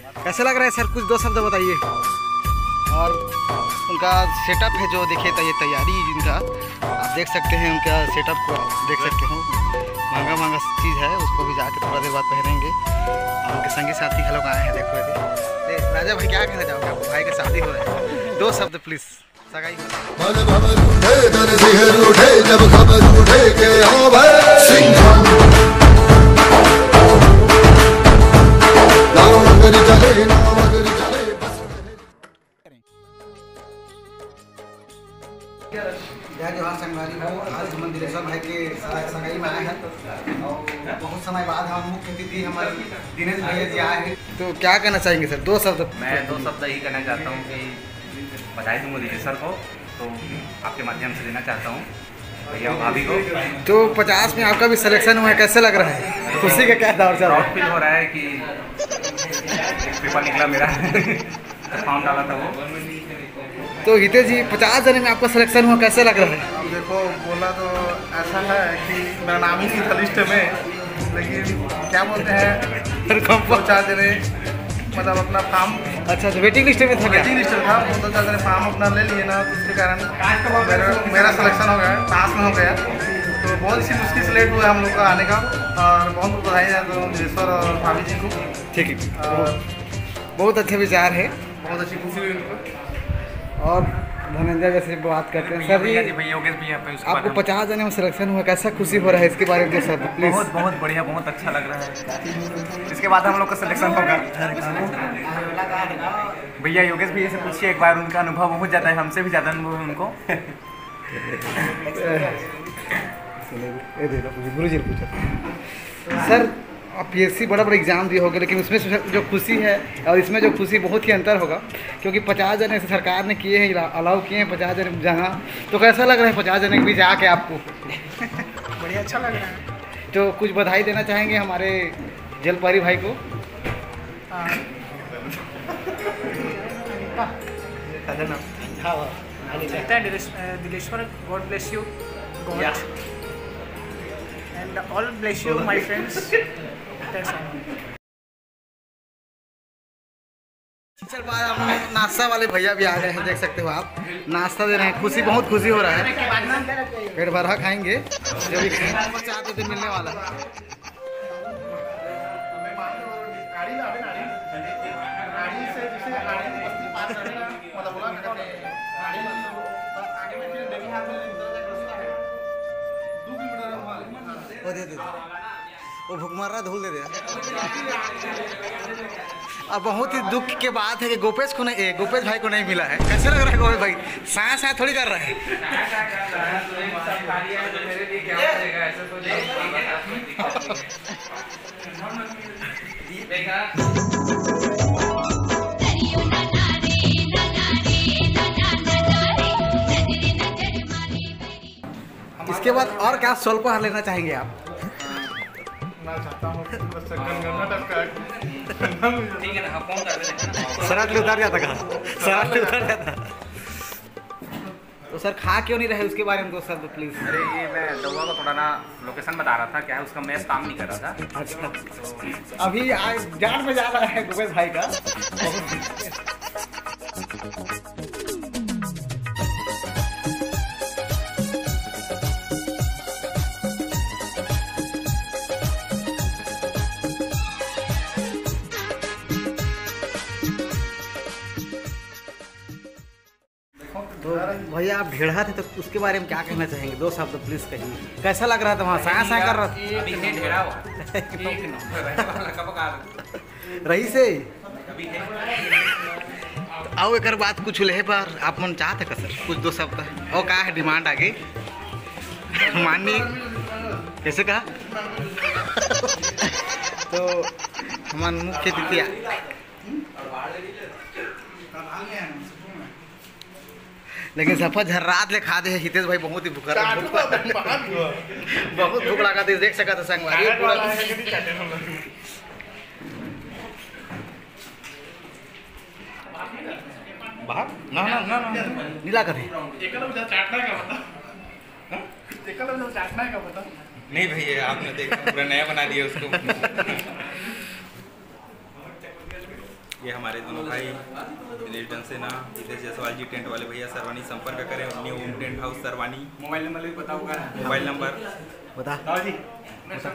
कैसे लग रहा है सर, कुछ दो शब्द बताइए। और उनका सेटअप है जो देखिए, तो ये तैयारी जिनका आप देख सकते हैं, उनका सेटअप को आप देख सकते हो, महंगा महंगा चीज़ है, उसको भी जाके थोड़ा देर बाद पहनेंगे। और उनके संगी साथी लोग आए हैं, देखो ये राजा भाई क्या कहना चाहोगे, आपको भाई का शादी हो रहा है, दो शब्द प्लीज़। सगाई जोहार संगवारी हो, आज हम दिलेश्वर भाई के सगाई में आए हैं और बहुत समय बाद हम मुख्य अतिथि हमारे दिनेश भैया जी आए हैं। तो क्या कहना चाहेंगे सर, दो शब्द? मैं दो शब्द यही कहना चाहता हूँ कि बधाई दूँगा दिलेश्वर को, तो आपके माध्यम से देना चाहता हूँ भैया भाभी को। तो 50 में आपका भी सिलेक्शन हुआ है, कैसे लग रहा है, खुशी का क्या दौर चल रहा है? फील हो रहा है कि पेपर निकला मेरा फॉर्म डाला था वो। तो हितेश जी 50 जने में आपका सिलेक्शन हुआ, कैसे लग रहा है? अब देखो बोला तो ऐसा है कि मेरा नाम ही नहीं था लिस्ट में, लेकिन क्या बोलते हैं 4 जने मतलब अपना फॉर्म, अच्छा तो वेटिंग लिस्ट में था, वेटिंग लिस्ट में था, वो 2-4 जने फॉर्म अपना ले लिए ना, तो उसके कारण मेरा सिलेक्शन हो गया, पास में हो गया। तो बहुत सी मुश्किल से लेट हुआ हम लोग का आने का, और बहुत बधाई है तो दिलेश्वर और भाभी जी को। ठीक है, बहुत अच्छे विचार है, बहुत अच्छी खुशी हुई उनको। और धनंजय जैसे बात करते हैं सर जी, योगेश भैया आपको 50 जने में सिलेक्शन हुआ, कैसा खुशी हो रहा है, इसके बारे में सर प्लीज। बहुत बहुत बढ़िया, बहुत अच्छा लग रहा है। इसके बाद हम लोग का सिलेक्शन होगा। भैया योगेश भैया से पूछिए एक बार, उनका अनुभव बहुत ज़्यादा है, हमसे भी ज़्यादा अनुभव है उनको। गुरु जी पूछा सर, आप PSC बड़ा एग्जाम दिए होंगे, लेकिन उसमें जो खुशी है और इसमें जो खुशी बहुत ही अंतर होगा, क्योंकि 50 जने से सरकार ने किए हैं, अलाउ किए हैं 50 जने जहाँ। तो कैसा लग रहा है 50 जने के बीच आके आपको? बढ़िया, अच्छा लग रहा है। तो कुछ बधाई देना चाहेंगे हमारे जलपरी भाई को? Dileshwar, God bless you, God, and all bless you, my friends. That's all. चल बाद हम नाश्ता वाले भैया भी आ गए हैं, देख सकते हो आप, नाश्ता दे रहे हैं, खुशी, बहुत खुशी हो रहा है, पेट भरा खाएंगे जो भी खाएंगे, 4 दिन मिलने वाला है। वो भुखमर्रा धूल दे दिया। अब बहुत ही दुख के बात है कि गोपेश भाई को नहीं मिला है, कैसे लग रहा है गोपेश भाई? साया थोड़ी कर रहा है। इसके बाद और क्या स्वल्प लेना चाहेंगे आप? ठीक है ना, आप फोन कर देना। सराट उतर जाता कहाँ, सराट उतर जाता। तो सर खा क्यों नहीं रहे, उसके बारे में दो शब्द प्लीज। अरे ये मैं दवा का थोड़ा ना लोकेशन बता रहा था, क्या है उसका मैच काम नहीं कर रहा था। अच्छा, अभी जान में जा रहा है गोपेश भाई का। तो भैया आप ढेढ़ा थे, तो उसके बारे में क्या कहना चाहेंगे, दो शब्द प्लीज कहिए, कैसा लग रहा था वहाँ? साया कर रहा था अभी है ढेड़ा रही से आओ एक बात कुछ ले पर आप मन चाहते का सर, कुछ दो शब्द और क्या है डिमांड आगे माननी कैसे कहा? तो हमारे मुख्य अतिथि लेकिन सफा झर्रात ले खा दे हितेश भाई, बहुत ही भूखा बहुत भूख लगा थी, देख सका था संगवारी बाहर ना ना ना ना नीला कभी नहीं भैया, आपने देखा पूरा नया बना दिया उसको। ये हमारे दोनों भाई दिनेश डंसेना, हितेश जायसवाल जी, टेंट वाले भैया सरवानी, संपर्क करें न्यू होम टेंट हाउस सरवानी। मोबाइल नंबर भी पता होगा। मोबाइल नंबर बता जी, इस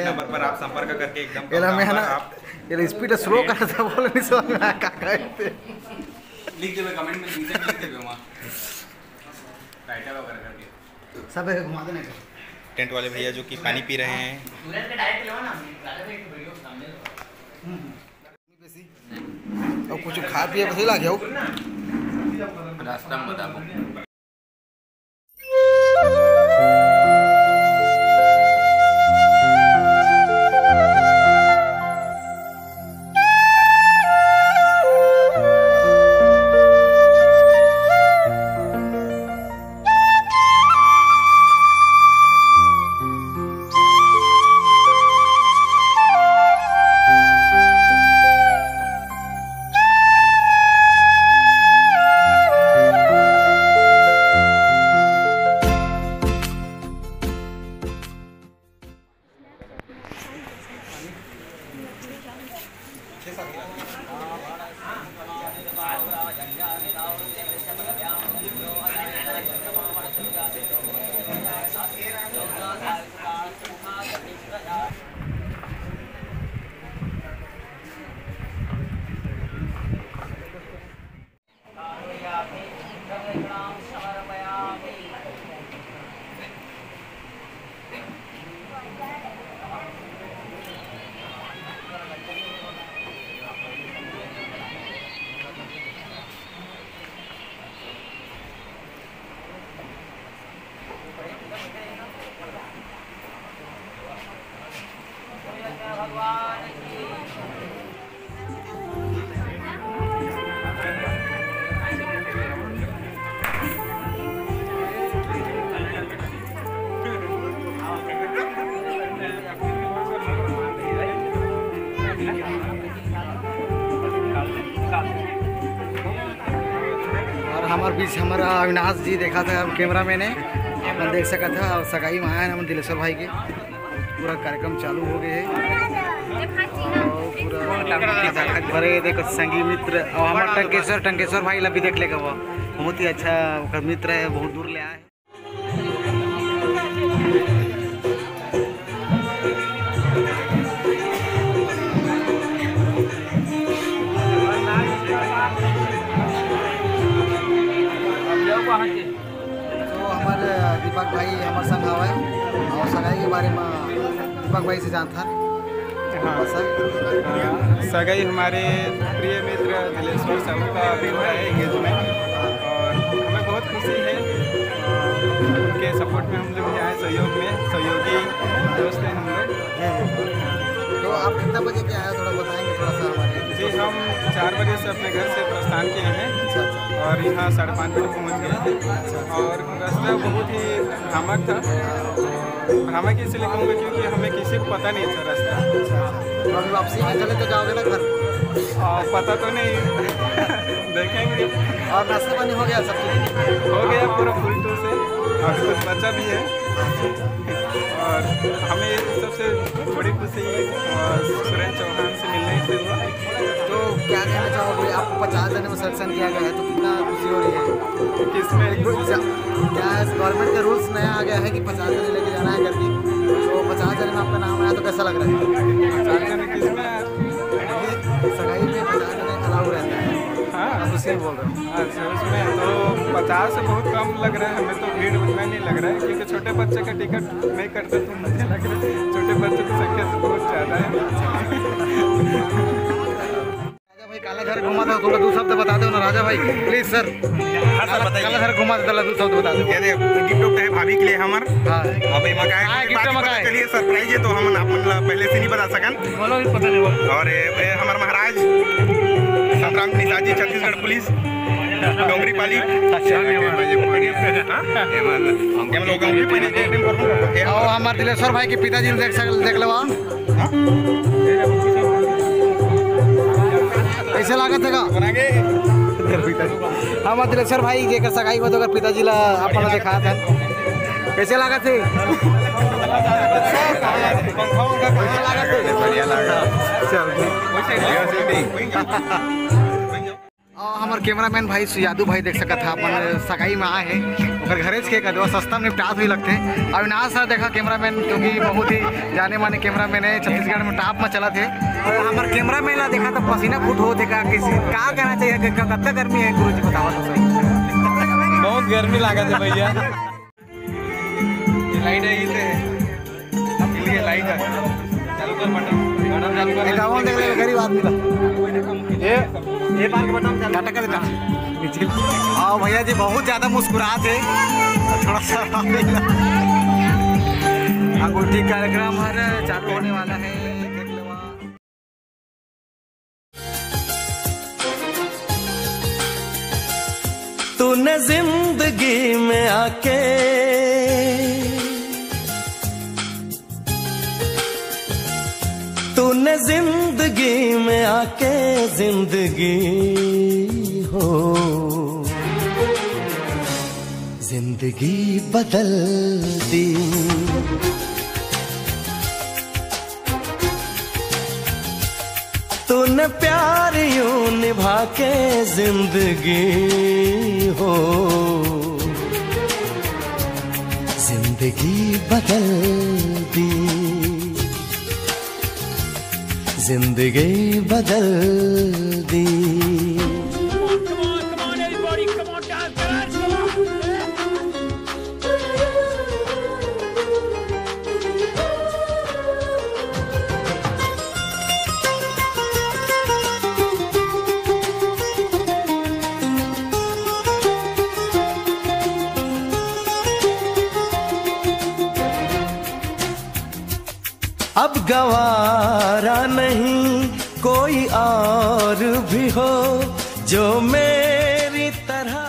नंबर पर आप संपर्क करके एकदम ये मैं है ना आप ये स्पीड स्लो कर था, बोले नहीं समझ में आया क्या कहते। लिख देवे कमेंट में, नीचे लिख देवे वहाँ टाइटल वगैरह करके सब घुमा देना। टेंट वाले भैया जो कि पानी पी रहे हैं। और कुछ खा पिए बस ला गया रास्ता में बता। और हमारे बीच हमारा अविनाश जी देखा था कैमरा मैन है, अपन देख सका था। और सगाई में आया है हम दिलेश्वर भाई के, पूरा कार्यक्रम चालू हो गए है और पूरा बड़े देखो संगी मित्र और हमारे टंकेश्वर भाई ला भी देख लेगा, वो बहुत ही अच्छा मित्र है, बहुत दूर ले आए। तो हमारे दीपक भाई हमारे संग आवा है और सगाई के बारे में दीपक भाई से जानता है। सगाई हमारे प्रिय मित्र दिलेश्वर साहू का अभी हुआ है एंगेजमेंट और हमें बहुत खुशी है। उनके सपोर्ट में हम लोग यहाँ सहयोगी दोस्त हैं हम लोग। तो आप कितना बजे के आए थोड़ा बताएंगे थोड़ा सा हमारे? जी हम 4 बजे से अपने घर से प्रस्थान किए हैं और यहाँ 5:30 बजे पहुँच गए थे और रास्ता बहुत ही भ्रामक था। भ्रामक इसलिए कहूँगा क्योंकि हमें किसी को पता नहीं था रास्ता। तो अभी वापसी में चले तो जाओगे ना घर? पता तो नहीं देखेंगे। और नाश्ता पानी हो गया सब चीज़? हो गया पूरा फुल टू से और कुछ बच्चा भी है। और हमें सबसे बड़ी खुशी सुरेंद्र चौहान से मिलने से हुआ। तो क्या कहना चाहोगे? आपको 50 जने में सिलेक्शन किया गया है तो कितना खुशी हो रही है? किसमें क्या गवर्नमेंट का रूल्स नया आ गया है कि 50 जने लेके जाना है करके, तो 50 जने में आपका नाम आया तो कैसा लग रहा है? 50 जने किसमें सगाई में 50 जने अलाउ रहता है। हाँ आप उसी बोल रहे हो? अच्छा उसमें तो 50 से बहुत कम लग रहा है हमें तो। भीड़ उतना नहीं लग रहा है क्योंकि छोटे बच्चे का टिकट नहीं करते तो मुझे लग रहा है छोटे बच्चों की संख्या से बहुत ज़्यादा है। राजा भाई काला घर घुमा था, थोड़ा 2 शब्द बता दो ना राजा भाई प्लीज सर। काला घर घुमा था, 2 शब्द बता दो। ये गिफ्ट उफ्ट है भाभी के लिए हमार। हाँ अबे मकाए गिफ्ट मकाए चलिए सरप्राइज है तो हम मतलब पहले से नहीं बता सकन। बोलो भी पता नहीं बोलो। और ये हमार महाराज संतराम निषाद जी छत्तीसगढ़ पुलिस डोंगरी पाली और हमारे दिलेश्वर भाई के पिताजी ने देख लो कैसे लागत है हमारे दिलेश्वर भाई जेकर सगाई हो तो पिताजी ला अपन देखा था कैसे लागत है? बढ़िया लगा। हमारे कैमरामैन भाई सुयादू भाई देख सका था अपन सगाई में आए हैं और घरे के कदवा सस्ता में टाप भी लगते हैं। अविनाश सर देखा कैमरामैन क्योंकि बहुत ही जाने माने कैमरामैन है, छत्तीसगढ़ में टाप में चला थे। और हमारे कैमरामैन ला देखा तो पसीना फूट हो थे का किसी क्या कहना चाहिए कि कितना गर्मी है गुरु जी बतावा तो सही। बहुत गर्मी लगा थे भैया। ये लाइट है इसे लिए लाइट है चालू कर बटन चालू कर। गाँव देख ले गरीब आदमी का ये बार के बटन टाटा कर देता। हाँ भैया जी बहुत ज़्यादा मुस्कुराते थोड़ा सा अंगूठी कार्यक्रम हर चालू होने वाला है। तूने जिंदगी में आके तूने जिंदगी में आके जिंदगी हो जिंदगी बदल दी। तूने प्यार यूं निभा के जिंदगी हो जिंदगी बदल दी। जिंदगी बदल दी। अब गवारा नहीं कोई और भी हो जो मेरी तरह।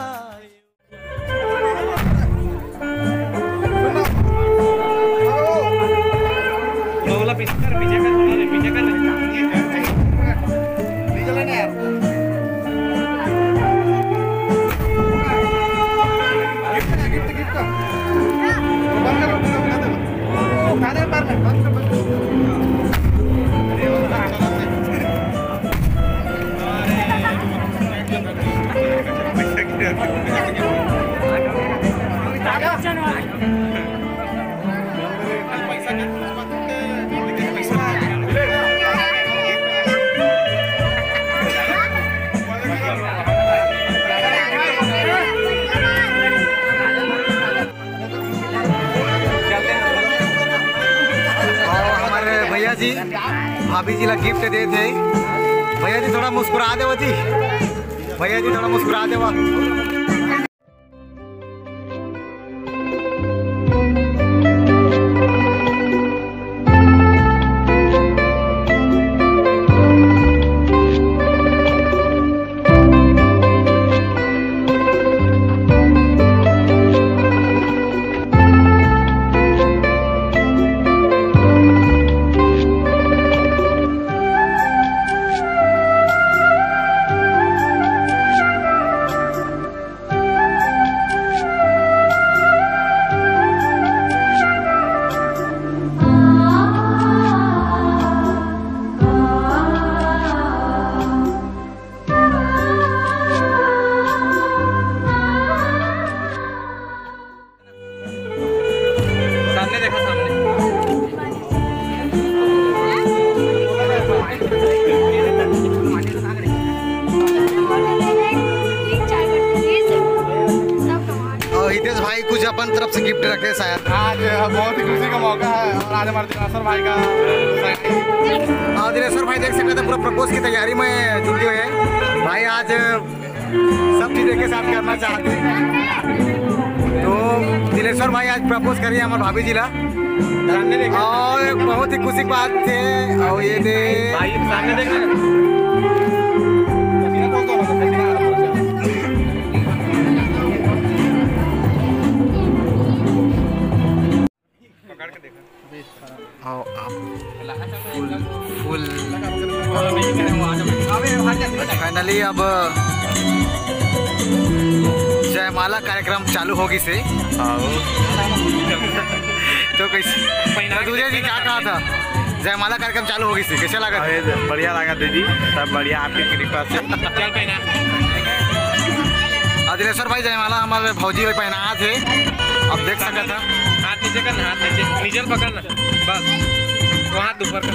भैया जी भाभी जी ला गिफ्ट दे थे। भैया जी थोड़ा मुस्कुरा देवा जी, भैया जी थोड़ा मुस्कुरा देवा। हितेश भाई कुछ अपन तरफ से गिफ्ट रखे शायद। आज बहुत ही खुशी का मौका है और आज हमारे दिनेश्वर भाई का दिनेश्वर भाई देख सकते थे पूरा प्रपोज की तैयारी में जुटे हुए हैं। भाई आज सब चीज़ एक साथ करना चाहते हैं तो दिनेश्वर भाई आज प्रपोज करिए हमारे भाभी जी ला और एक बहुत ही खुशी की बात थे। और ये थे फुल फाइनली अब जयमाला कार्यक्रम चालू होगी से तो कैसे दूजे जी क्या कहा था जयमाला कार्यक्रम चालू होगी से कैसे लगा? बढ़िया लगा दीदी, सब बढ़िया आपकी कृपा से। चल पहना। दिलेश्वर भाई जयमाला हमारे भौजी भाई पहनाया थे, अब देख सकता था। हाथ नीचे करना, हाथ नीचे नीचे पकड़ना बस, वो हाथ ऊपर कर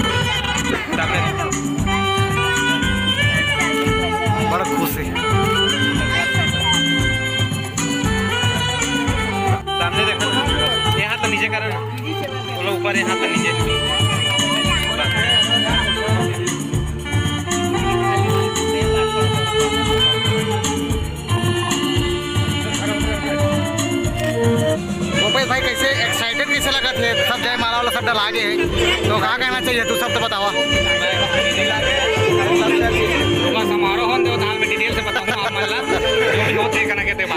सामने। बड़ा खुश है। सामने देखो, ये हाथ नीचे करना, बोलो ऊपर, ये हाथ नीचे। भाई कैसे एक्साइटेड कैसे लगा थे? सब जयमाला वाला सब डला गए, तो कहाँ कहना चाहिए तू सब तो बतावा। समारोह में डिटेल से बताऊंगा।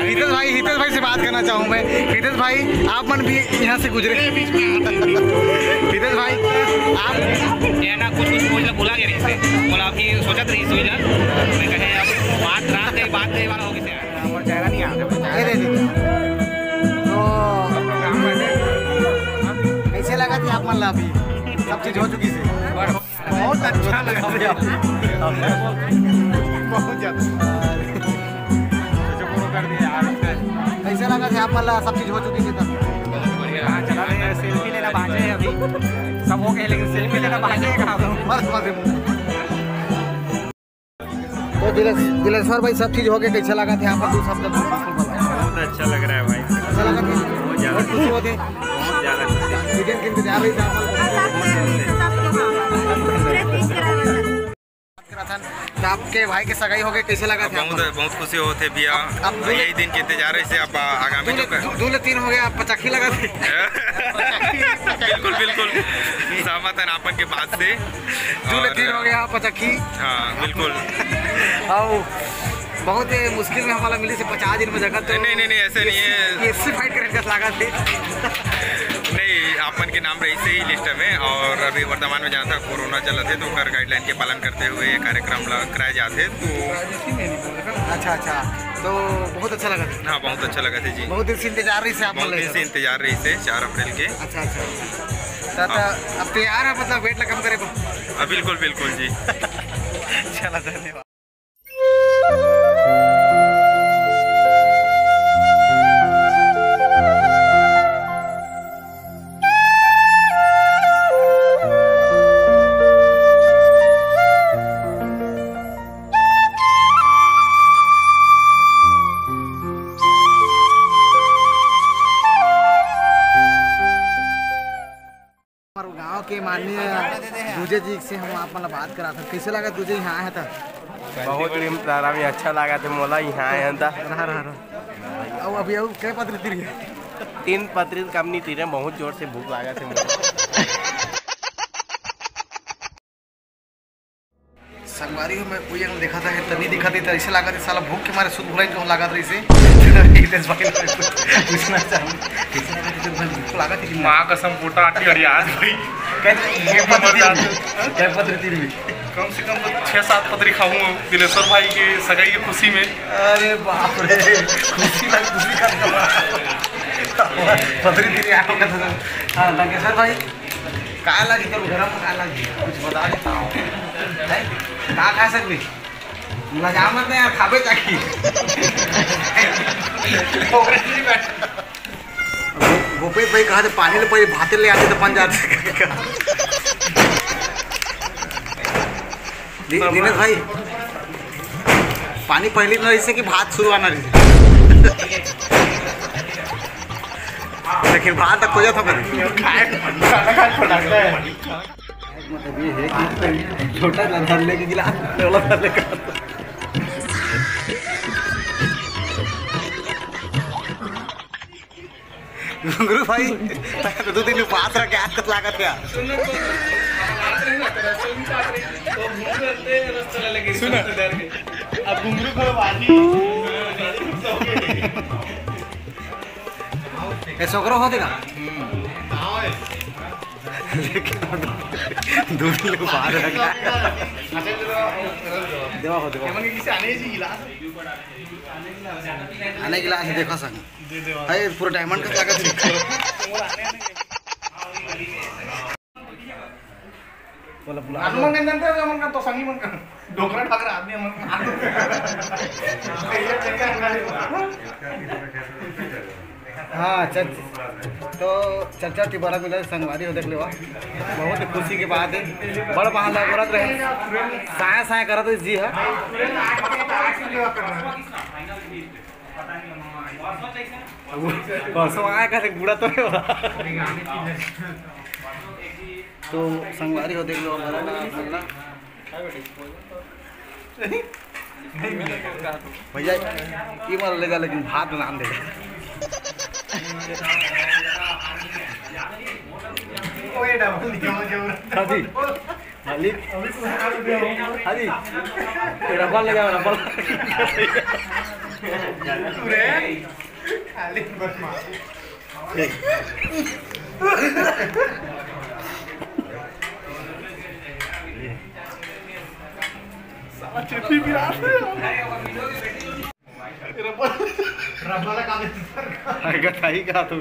हितेश भाई से बात करना चाहूँ मैं। हितेश भाई आप मन भी यहाँ से गुजरे। हितेश भाई आप ये ना कुछ बोला गया रही से बोला अभी सोचत रही सोच मैं कहे अब बात वाला होगी से चेहरा नहीं आ कैसे लगा थी आप मन ला? अभी सब चीज हो चुकी है, बहुत अच्छा लगा बहुत ज्यादा कर दिया यार। कैसे लगा थी आप मन ला? सब चीज हो चुकी थी तब बढ़िया। चला सेल्फी लेना बाजे, अभी सब हो गए लेकिन सेल्फी लेना बाजे कहाँ? तो दिलेश्वर भाई सब चीज हो गए, कैसे लगा था यहाँ पर? तू सब बहुत अच्छा लग रहा है भाई, अच्छा लगा था, बहुत ज़्यादा खुशी होते बहुत ज़्यादा वीकेंड के इंतजार रही था। आपके भाई के सगाई हो गए, कैसे लगा था? बहुत खुशी होते भैया, अब यही दिन के इंतजार से अब आगामी दूल्हे 3 हो गया, आप पचाखी लगा थे। बिल्कुल सहमत है आपन के बात से। दूल्हे 3 हो गया, पचाखी। हाँ बिल्कुल। बहुत मुश्किल में हमारा मिली से 50 दिन में जगह तो नहीं ऐसे नहीं है, ये फाइट करने का लागत थे नहीं आपन के नाम रही से ही लिस्ट में। और अभी वर्तमान में जहाँ तक कोरोना चला थे तो कर गाइडलाइन के पालन करते हुए ये कार्यक्रम कराए जाते तो अच्छा तो बहुत अच्छा लगा था। हाँ बहुत अच्छा लगा था जी, बहुत दिन से इंतजार रही से आप? बहुत दिन से इंतजार रही से 4 अप्रैल के। अच्छा अब तैयार है, मतलब वेट कम करे? बिल्कुल जी। चला धन्यवाद। के माननीय दूजे जी से हम आप मतलब बात करा था, कैसे लगा तुझे यहाँ आया था? बहुत तारा में अच्छा लगा था, मोला यहाँ आया था। अब अभी क्या पत्र तीर 3 पत्री कम नहीं तीरे, बहुत जोर से भूख लगा था। संगवारी में कोई अगर देखा था तभी दिखा थी, तो ऐसे लगा था साला भूख के मारे सुध भुलाई जो लगा था इसे। पूछना चाहूँ लगा थी माँ कसम फोटा आटी और आज भाई क्या पत्र तीर भी कम से कम 6-7 पत्री खाऊंगा दिलेश्वर भाई के सगाई की खुशी में। अरे बाप रे, खुशी का पत्री तीर आया था। हाँ लंकेश्वर भाई का लगी तो गरम का लगी कुछ बता देता हूँ का खा सकती मजा मत नहीं खाबे चाहिए। भूपेश भाई कहा पानी ले पहले भाते ले आते तो बन जाते। दिनेश भाई पानी पहले न रही कि भात शुरू आना रही, लेकिन भात तक खोजा था मतलब ये है कि छोटा धरने के गिलास गुरु भाई 2 दिन बात रहा क्या लागत है सुना अब घुंगरू को छोकरो हो देगा 2 दिन बाद देवा हो देवा आने गिलास देखो संग पूरा डायमंड का लागत बोला बुला आलू मन के जानते हो मन का तो संगी मन का ढोकरा ढाकरा आदमी मन का हाँ तो चर्चा टिबरा मिला संगवारी हो देख ले बहुत ही खुशी की बात है। बड़ पहाड़ करत रहे साया साया करत जी है परसों आया कैसे बूढ़ा तो संगवारी हो देख लो भैया ये मार लेगा लेकिन भात नाम देगा हाजी मालिक हाजी रबल लगा रबल का तो